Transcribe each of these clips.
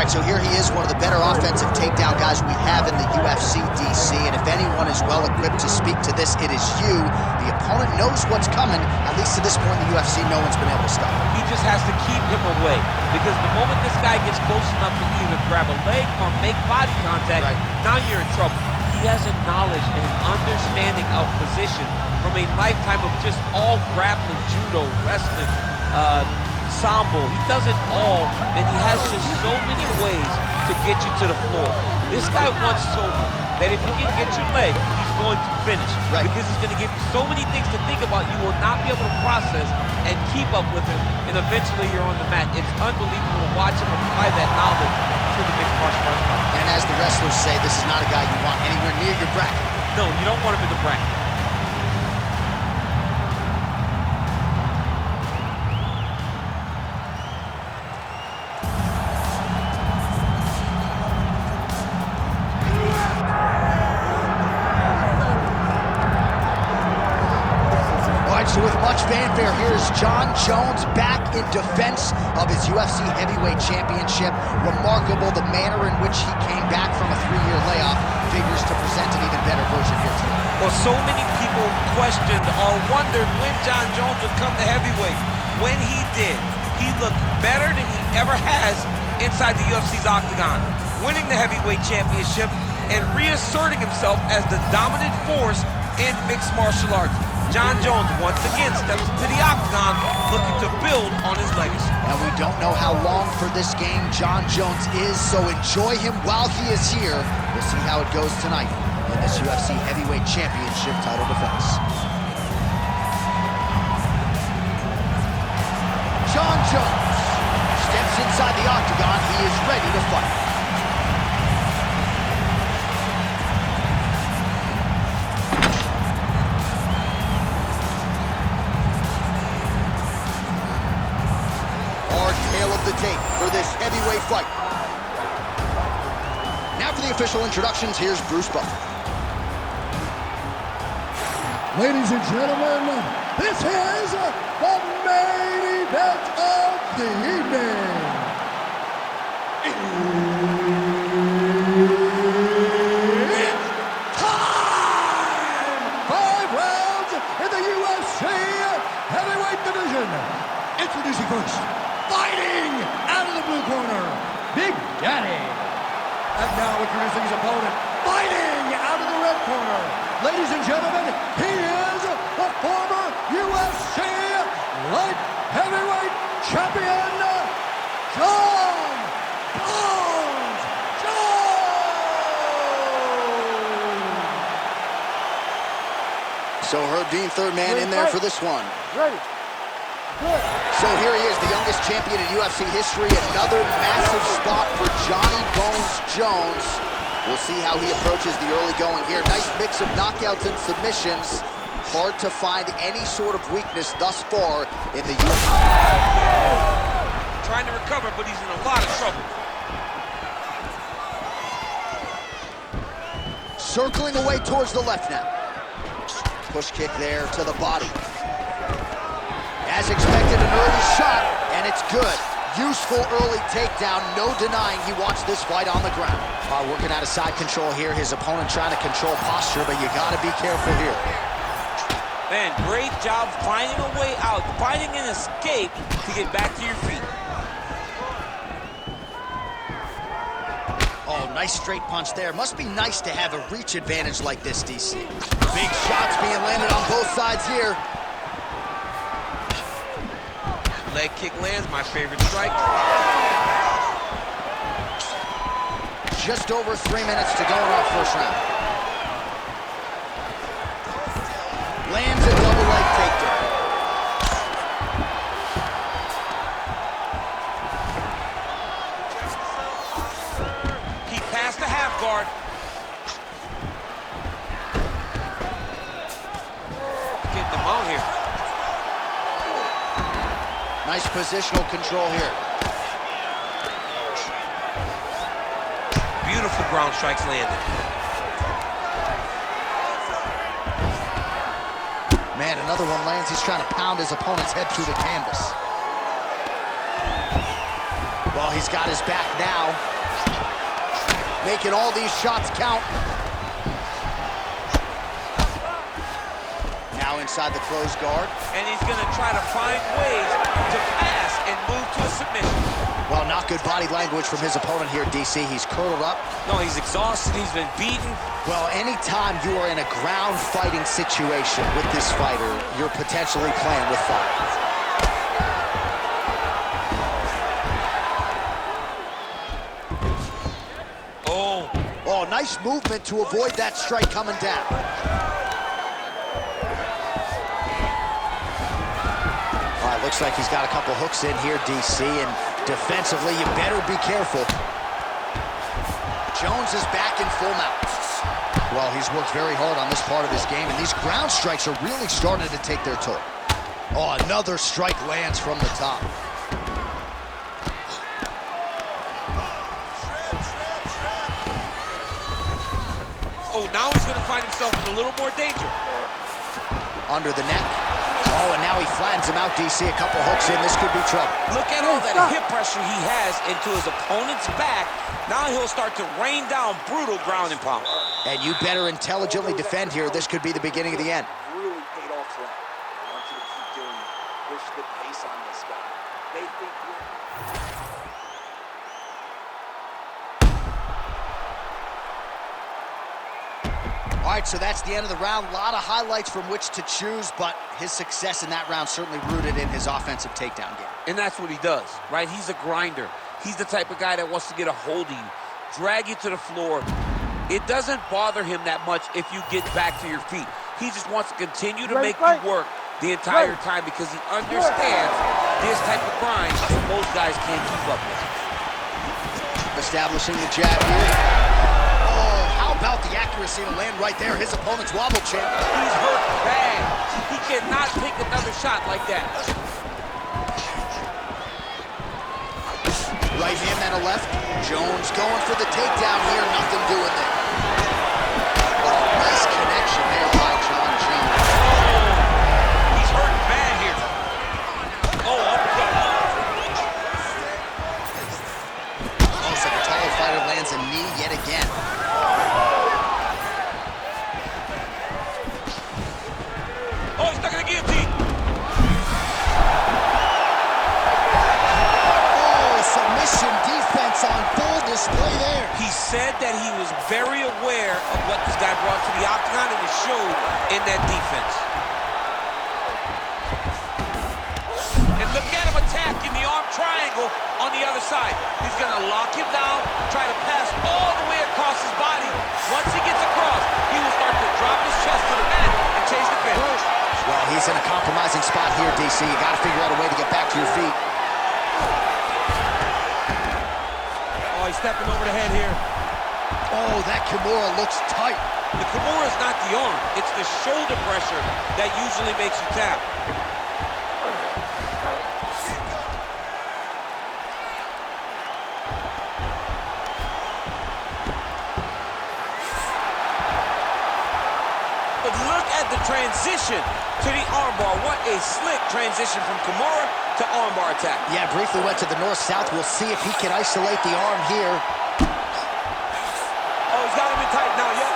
right, so here he is, one of the better offensive takedown guys we have in the UFC, DC, and if anyone is well-equipped to speak to this, it is you. The opponent knows what's coming. At least to this point in the UFC, no one's been able to stop him. He just has to keep him away, because the moment this guy gets close enough to either grab a leg or make body contact, now you're in trouble. He has a knowledge and an understanding of position from a lifetime of just all grappling, judo, wrestling, sambo. He does it all, and he has just so many ways to get you to the floor. This guy once told me that if he can get your leg, he's going to finish. Because he's going to give you so many things to think about, you will not be able to process and keep up with him, and eventually you're on the mat. It's unbelievable to watch him apply that knowledge to the mixed martial arts fight. And as the wrestlers say, this is not a guy you want anywhere near your bracket. No, you don't want him in the bracket. So with much fanfare, here's Jon Jones back in defense of his UFC heavyweight championship. Remarkable the manner in which he came back from a 3-year layoff. Figures to present an even better version here tonight. Well, so many people questioned or wondered when Jon Jones would come to heavyweight. When he did, he looked better than he ever has inside the UFC's octagon, winning the heavyweight championship and reasserting himself as the dominant force in mixed martial arts. Jon Jones once again steps into the octagon looking to build on his legacy. And we don't know how long for this game Jon Jones is, so enjoy him while he is here. We'll see how it goes tonight in this UFC Heavyweight Championship title defense. Jon Jones steps inside the octagon. He is ready to fight. The tape for this heavyweight fight. Now for the official introductions, here's Bruce Buffer. Ladies and gentlemen, this is the main event of the evening. It's time! 5 rounds in the UFC heavyweight division. Introducing first, fighting out of the blue corner, Big Daddy. And now introducing his opponent, fighting out of the red corner. Ladies and gentlemen, he is the former UFC light heavyweight champion, Jon Jones. So Herb Dean, third man in there for this one. Ready. Good. So here he is, the youngest champion in UFC history. Another massive spot for Johnny Bones Jones. We'll see how he approaches the early going here. Nice mix of knockouts and submissions. Hard to find any sort of weakness thus far in the UFC. Trying to recover, but he's in a lot of trouble. Circling away towards the left now. Push kick there to the body. As expected, an early shot, and it's good. Useful early takedown, no denying he wants this fight on the ground. Working out of side control here, his opponent trying to control posture, but you gotta be careful here. Man, great job finding a way out, finding an escape to get back to your feet. Oh, nice straight punch there. Must be nice to have a reach advantage like this, DC. Big shots being landed on both sides here. Leg kick lands, my favorite strike. Just over 3 minutes to go in our first round. Lands a double leg takedown. He passed the half guard. Get them out here. Nice positional control here. Beautiful ground strikes landed. Man, another one lands. He's trying to pound his opponent's head through the canvas. Well, he's got his back now. Making all these shots count. Now inside the closed guard. And he's going to try to find ways to pass and move to a submission. Well, not good body language from his opponent here, DC. He's curled up. No, he's exhausted. He's been beaten. Well, anytime you are in a ground fighting situation with this fighter, you're potentially playing with fire. Oh, nice movement to avoid that strike coming down. All right, looks like he's got a couple hooks in here, DC, and defensively, you better be careful. Jones is back in full mount. Well, he's worked very hard on this part of his game, and these ground strikes are really starting to take their toll. Oh, another strike lands from the top. Oh, now he's going to find himself in a little more danger. Under the neck. Oh, and now he flattens him out, DC. A couple hooks in. This could be trouble. Look at all that hip pressure he has into his opponent's back. Now he'll start to rain down brutal ground and pound. And you better intelligently defend here. This could be the beginning of the end. Really paid off for him. I want you to keep doing it. Push the pace on this guy. They think you're... All right, so that's the end of the round. A lot of highlights from which to choose, but his success in that round certainly rooted in his offensive takedown game. And that's what he does, right? He's a grinder. He's the type of guy that wants to get a hold of you, drag you to the floor. It doesn't bother him that much if you get back to your feet. He just wants to continue to make you work the entire time because he understands this type of grind most guys can't keep up with. Establishing the jab here. Oh, how about the accuracy to land right there? His opponent's wobble chin. He's hurt bad. He cannot take another shot like that. Right hand and a left. Jones going for the takedown here. Nothing doing there. Oh, nice connection there by Jon Jones. He's hurting bad here. Oh, uppercut. Oh, so the taller fighter lands a knee yet again. Oh, he's stuck in the guillotine. Submission defense on full display there. He said that he was very aware of what this guy brought to the octagon, and it showed in that defense. And look at him attacking the arm triangle on the other side. He's going to lock him down, try to pass all the way across his body. Once he gets across, he will start to drop his chest to the mat and chase the finish. Well, he's in a compromising spot here, DC. You got to figure out a way to get back to your feet. He's stepping over the head here. Oh, that Kimura looks tight. The Kimura is not the arm. It's the shoulder pressure that usually makes you tap. But look at the transition to the armbar. What a slick transition from Kimura to armbar attack. Yeah, briefly went to the north-south. We'll see if he can isolate the arm here. Oh, he's got him in tight now, yep.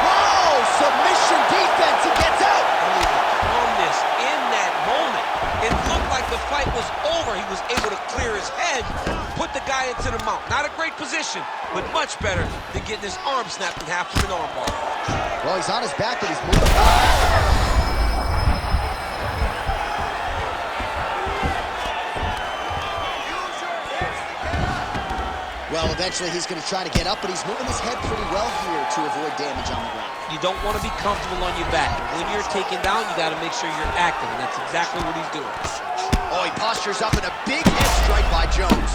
Whoa, submission defense, he gets out. Calmness in that moment. It looked like the fight was over. He was able to clear his head, put the guy into the mount. Not a great position, but much better than getting his arm snapped in half from an armbar. Well, he's on his back, but he's moving. Well, eventually he's going to try to get up, but he's moving his head pretty well here to avoid damage on the ground. You don't want to be comfortable on your back. When you're taken down, you got to make sure you're active, and that's exactly what he's doing. Oh, he postures up in a big head strike by Jones.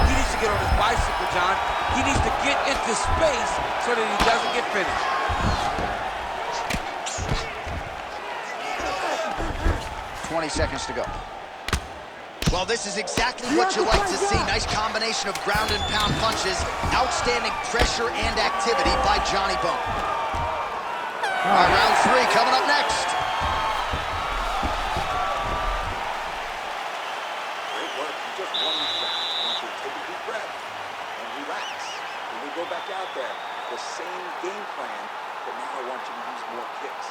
He needs to get on his bicycle, John. He needs to get into space so that he doesn't get finished. Seconds to go. Well, this is exactly what you like to see. Nice combination of ground and pound punches. Outstanding pressure and activity by Johnny Bone. All right, round 3 coming up next. go back out there. The same game plan, but now I want you to use more kicks.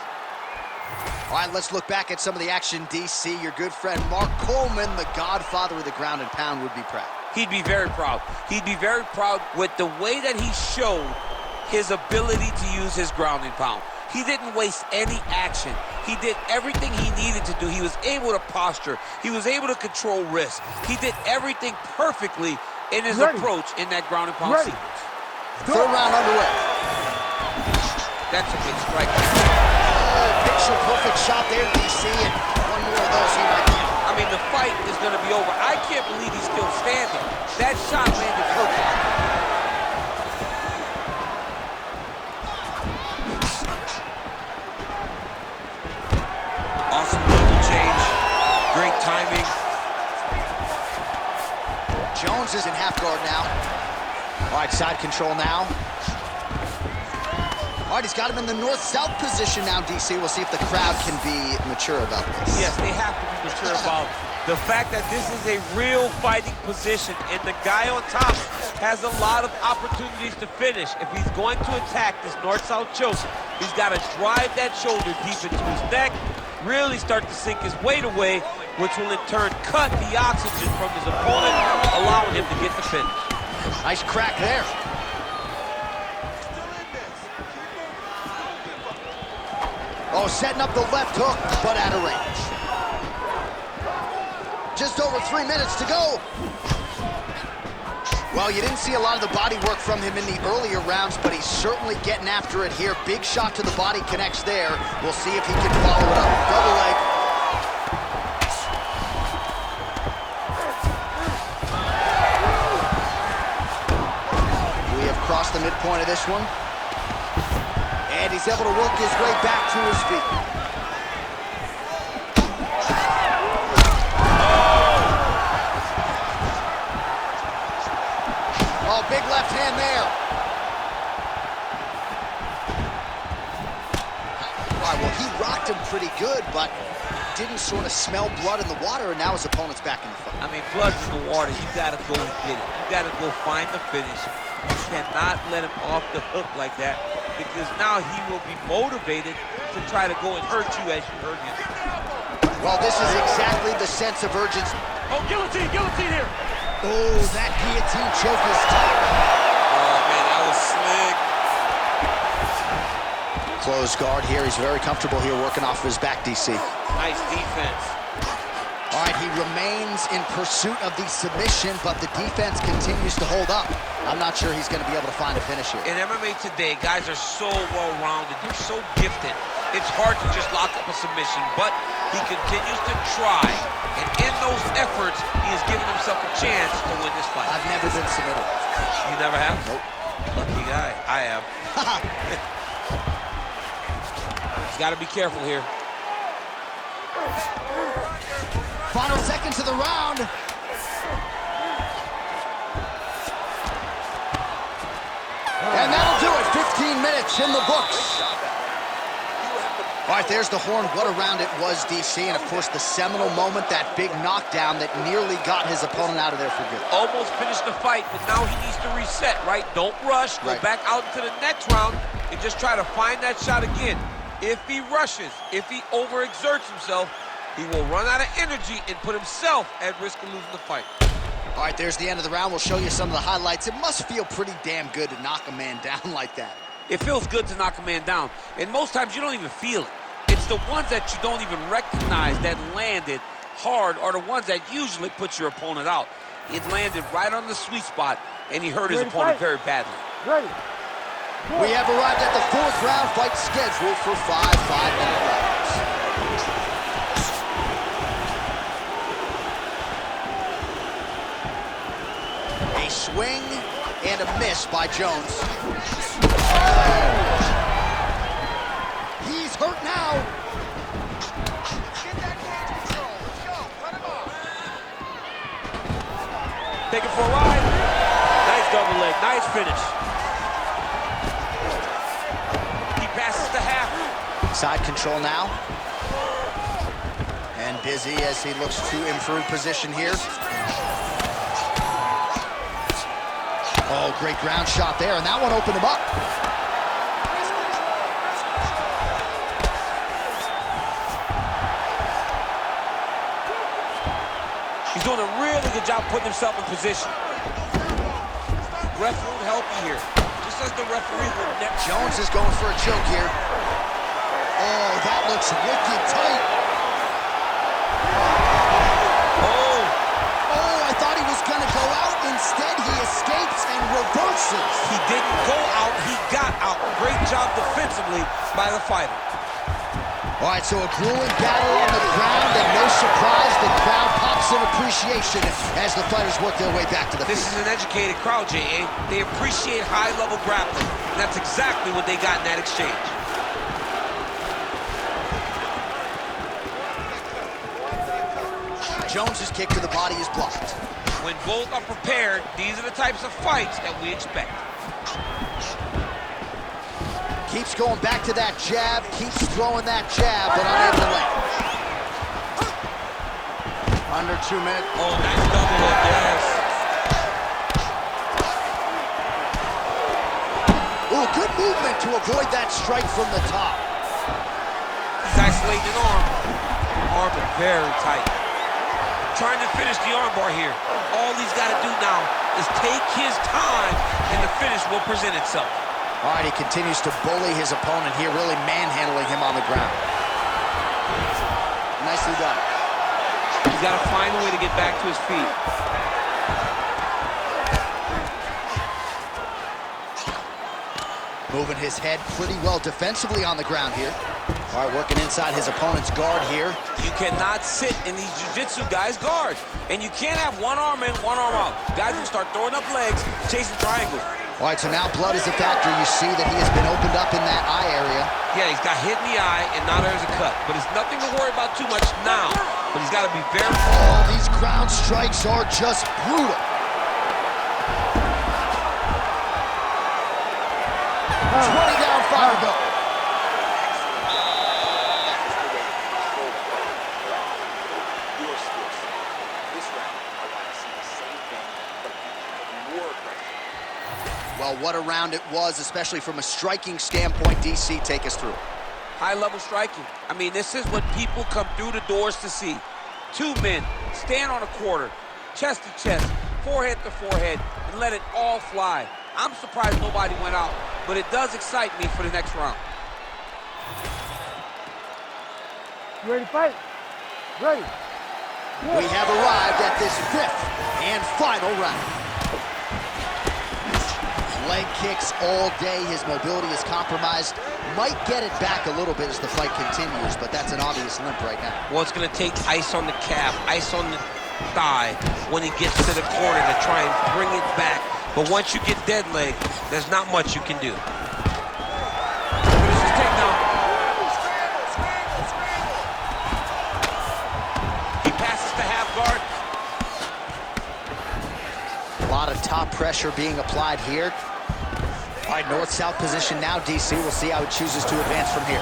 All right, let's look back at some of the action, DC. Your good friend Mark Coleman, the godfather of the ground and pound, would be proud. He'd be very proud. He'd be very proud with the way that he showed his ability to use his ground and pound. He didn't waste any action. He did everything he needed to do. He was able to posture. He was able to control risk. He did everything perfectly in his approach in that ground and pound sequence. Third round underway. That's a big strike. Picture perfect shot there, DC, and one more of those he might get. I mean, the fight is going to be over. I can't believe he's still standing. That shot landed perfect. Awesome level change. Great timing. Jones is in half guard now. All right, side control now. All right, he's got him in the north-south position now, DC. We'll see if the crowd can be mature about this. Yes, they have to be mature about the fact that this is a real fighting position, and the guy on top has a lot of opportunities to finish. If he's going to attack this north-south choke, he's got to drive that shoulder deep into his neck, really start to sink his weight away, which will in turn cut the oxygen from his opponent, allowing him to get the finish. Nice crack there. Oh, setting up the left hook, but out of range. Just over 3 minutes to go. Well, you didn't see a lot of the body work from him in the earlier rounds, but he's certainly getting after it here. Big shot to the body connects there. We'll see if he can follow it up. Double leg. We have crossed the midpoint of this one. And he's able to work his way back to his feet. Oh, big left hand there. All right, well, he rocked him pretty good, but didn't sort of smell blood in the water, and now his opponent's back in the fight. I mean, blood's in the water. You got to go and get it. You got to go find the finish. You cannot let him off the hook like that, because now he will be motivated to try to go and hurt you as you hurt him. Well, this is exactly the sense of urgency. Oh, guillotine here. Oh, that guillotine choke is tough. Oh, man, that was slick. Closed guard here. He's very comfortable here working off of his back, DC. Nice defense. All right, he remains in pursuit of the submission, but the defense continues to hold up. I'm not sure he's going to be able to find a finish here. In MMA today, guys are so well-rounded. They're so gifted. It's hard to just lock up a submission, but he continues to try. And in those efforts, he is giving himself a chance to win this fight. I've never been submitted. You never have? Nope. Lucky guy. I have. He's got to be careful here. Final seconds of the round. And that'll do it. 15 minutes in the books. All right, there's the horn. What a round it was, DC. And, of course, the seminal moment, that big knockdown that nearly got his opponent out of there for good. Almost finished the fight, but now he needs to reset, right? Don't rush. Go back out into the next round and just try to find that shot again. If he rushes, if he overexerts himself, he will run out of energy and put himself at risk of losing the fight. All right, there's the end of the round. We'll show you some of the highlights. It must feel pretty damn good to knock a man down like that. It feels good to knock a man down, and most times you don't even feel it. It's the ones that you don't even recognize that landed hard are the ones that usually put your opponent out. It landed right on the sweet spot, and he hurt his opponent very badly. Ready. We have arrived at the fourth round, fight scheduled for 5 5-minute rounds. A swing and a miss by Jones. He's hurt now. Get that cage control. Let's go. Cut him off. Take it for a ride. Nice double leg. Nice finish. He passes the half. Side control now. And busy as he looks to improve position here. Oh, great ground shot there, and that one opened him up. He's doing a really good job putting himself in position. Ref won't help you here. Just as the referee will never. Jones is going for a choke here. Oh, that looks wicked tight. Oh, I thought he was going to go out. Instead, he escapes and reverses. He didn't go out, he got out. Great job defensively by the fighter. All right, so a grueling battle on the ground, and no surprise, the crowd pops in appreciation as the fighters work their way back to the field. This is an educated crowd, J.A. They appreciate high-level grappling, and that's exactly what they got in that exchange. Jones's kick to the body is blocked. When both are prepared, these are the types of fights that we expect. Keeps going back to that jab, keeps throwing that jab, but unable to land. Under 2 minutes. Oh, nice double hook, yes. Oh, good movement to avoid that strike from the top. He's isolating an arm. Arm is very tight. Trying to finish the armbar here. All he's got to do now is take his time, and the finish will present itself. All right, he continues to bully his opponent here, really manhandling him on the ground. Nicely done. He's got to find a way to get back to his feet. Moving his head pretty well defensively on the ground here. All right, working inside his opponent's guard here. You cannot sit in these jiu-jitsu guys' guard. And you can't have one arm in, one arm out. Guys will start throwing up legs, chasing triangles. All right, so now blood is a factor. You see that he has been opened up in that eye area. Yeah, he's got hit in the eye, and now there's a cut. But it's nothing to worry about too much now. But he's got to be very... Oh, these ground strikes are just brutal. 20 down, 5 to go. Well, what a round it was, especially from a striking standpoint. DC, take us through. High-level striking. I mean, this is what people come through the doors to see. Two men stand on a quarter, chest to chest, forehead to forehead, and let it all fly. I'm surprised nobody went out, but it does excite me for the next round. You ready to fight? Ready. We have arrived at this 5th and final round. Leg kicks all day. His mobility is compromised. Might get it back a little bit as the fight continues, but that's an obvious limp right now. Well, it's going to take ice on the calf, ice on the thigh when he gets to the corner to try and bring it back. But once you get dead leg, there's not much you can do. Finish his takedown. He passes to half guard. A lot of top pressure being applied here. All right, north-south position now, DC. We'll see how he chooses to advance from here.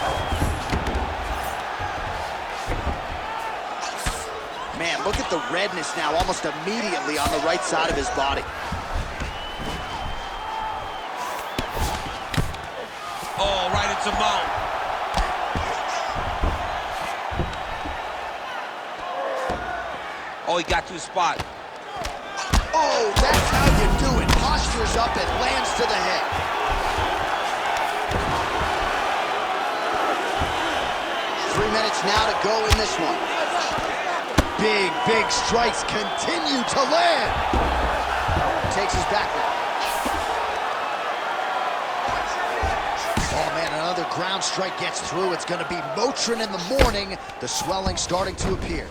Man, look at the redness now, almost immediately on the right side of his body. Oh, right into mount. Oh, he got to his spot. Oh, that's how you do it. Postures up and lands to the head. Three minutes now to go in this one. Big strikes continue to land. Takes his back now. Oh, man, another ground strike gets through. It's going to be Motrin in the morning. The swelling starting to appear.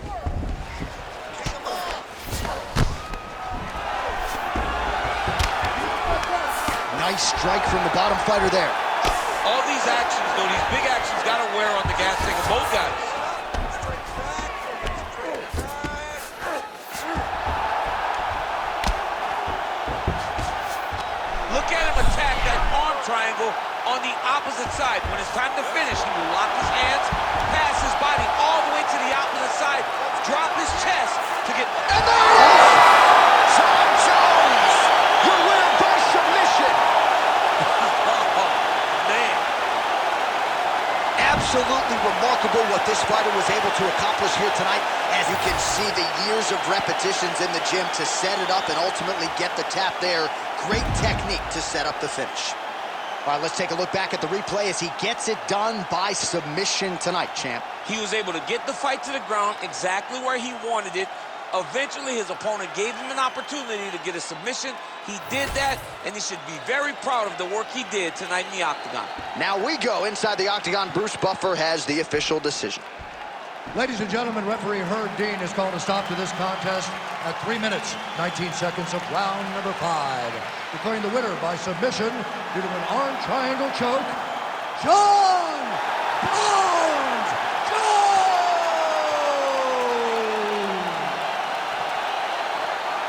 Nice strike from the bottom fighter there. All these actions, though, these big actions got to wear on the gas tank of both guys. Look at him attack that arm triangle on the opposite side. When it's time to finish, he will lock his hands, pass his body all the way to the opposite side, drop his chest to get... And there it is! Jon Jones, your winner by shot. Absolutely remarkable what this fighter was able to accomplish here tonight. As you can see, the years of repetitions in the gym to set it up and ultimately get the tap there. Great technique to set up the finish. All right, let's take a look back at the replay as he gets it done by submission tonight, champ. He was able to get the fight to the ground exactly where he wanted it. Eventually, his opponent gave him an opportunity to get a submission. He did that, and he should be very proud of the work he did tonight in the octagon. Now we go inside the octagon. Bruce Buffer has the official decision. Ladies and gentlemen, referee Herb Dean has called a stop to this contest at 3 minutes, 19 seconds of round number 5. Declaring the winner by submission due to an arm triangle choke, Jon Jones!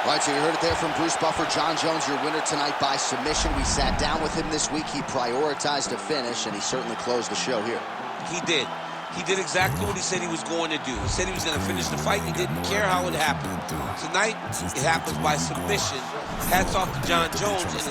All right, so you heard it there from Bruce Buffer. Jon Jones, your winner tonight by submission. We sat down with him this week. He prioritized a finish, and he certainly closed the show here. He did. He did exactly what he said he was going to do. He said he was going to finish the fight. He didn't care how it happened. Tonight, it happens by submission. Hats off to Jon Jones and his